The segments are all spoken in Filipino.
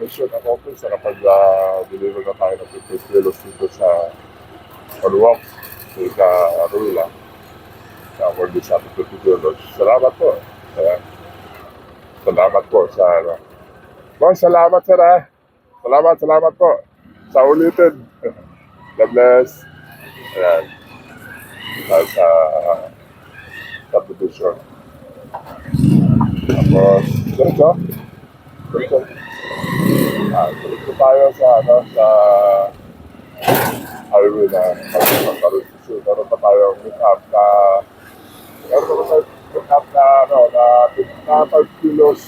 mission ng office na kapag deliver na tayo ng 50 kilos dito sa Paluwak, sa Arula, sa World sa 50 kilos. Salamat po. Salamat po sa ano. Boss, salamat sir ha. Salamat po. Sa ulitin. God bless. Ayan. Sa subdivision. Tapos, diretso. Diretso tayo sa ano, sa highway na meron pa tayo meet up na ano, na 5 kilos.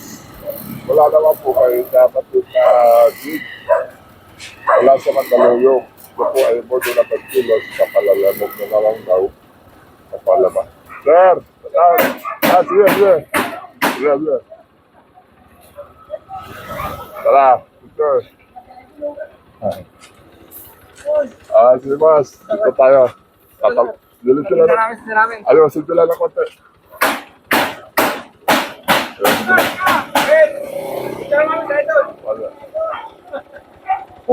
Wala naman po kayo dapat yung gig. Wala sa Mandaluyong. Ito po ay more than 5 kilos. Kapalalamog na naman daw. Kapalama. Sir! Sige. Tara, sir. Sige boss. Dito tayo. Dilit sila na. Ayun, sila ng konti.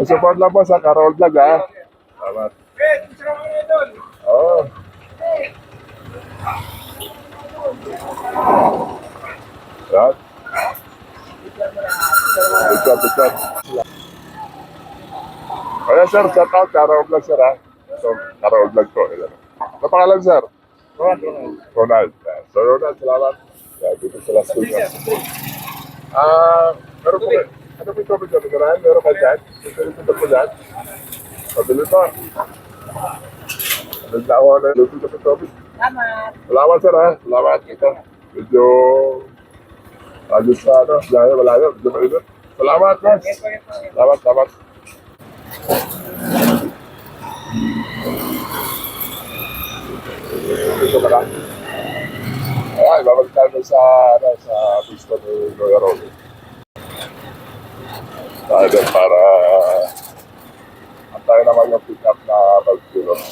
Support lang po sa Carol Vlog ha. Salamat. Oo. Yan. Picture. Ayan sir, shout out Carol Vlog sir ha. So, Carol Vlog po. Ano pangalan sir? Ronald. So Ronald, salamat. Dito sila sa studio. Meron po kayo. Ano po ito? Meron kayo dyan? Ito po dyan? Pabili po. Nagdaawa na. Luto sa ito. Salamat sir ha. Salamat. Ito. Medyo ayos sa ano. Dahil wala yun. Medyo mainit. Salamat guys. Salamat. Ito ba lang? Ayan, babalik tayo sa gusto ni Loya Rolly. Tayo para tayo naman yung pick up na 5 kilos.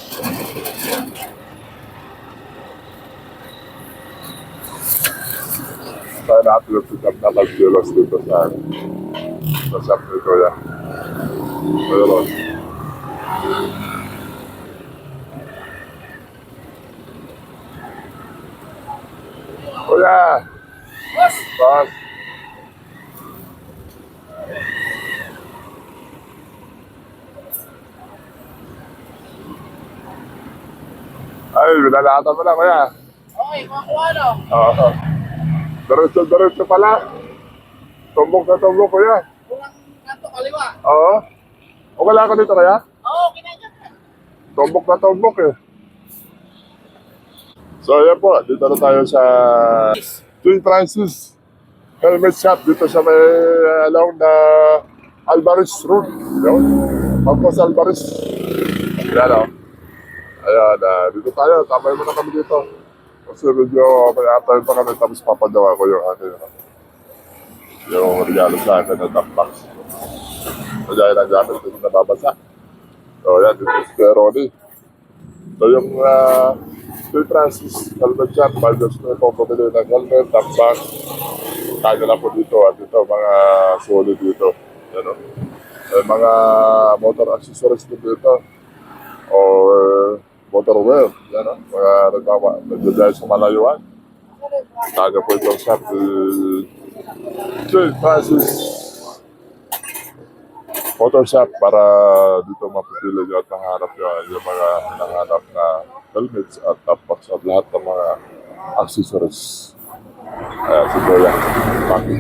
Tayo natin yung pick up na 5 kilos dito sa shop ni Loya Rolly. Kuya! Boss! Ay, binalatan mo na, kuya. Okay, makakuha no? Oo. Diretso pala. Tumbok na tumbok, kuya. Kulang kanto kaliwa. Oo. O wala ka dito, kuya? Oo, kinagyan. Tumbok na tumbok eh. So, ayan po. Dito na tayo sa Twin Francis Helmet Shop. Dito sa may along na Alvarez Road. Yun. Pagkos Alvarez. Yan o. Ayan, dito tayo. Tamay mo na kami dito. Kasi medyo may atayin pa kami tapos papagawa ko yung akin. Yung regalo sa akin na top box. So, dahil ang gamit dito nababasa. So, yan. Dito si Ronnie. So, yung Twin Francis Helmet Shop. Bago gusto nyo pumili ng helmet, top box. Kaya lang po dito. At ito, mga solid dito. Yan o. Mga motor accessories dito. Or motor wear. Yan o. Mga nagdadaya sa malayuan. Kaya po itong shop. Twin Francis Motor Shop para dito mapipili nyo at mahanap nyo yung mga hinahanap na helmets at top box at lahat ng mga accessories. Ayan, si Kuya. Bakit?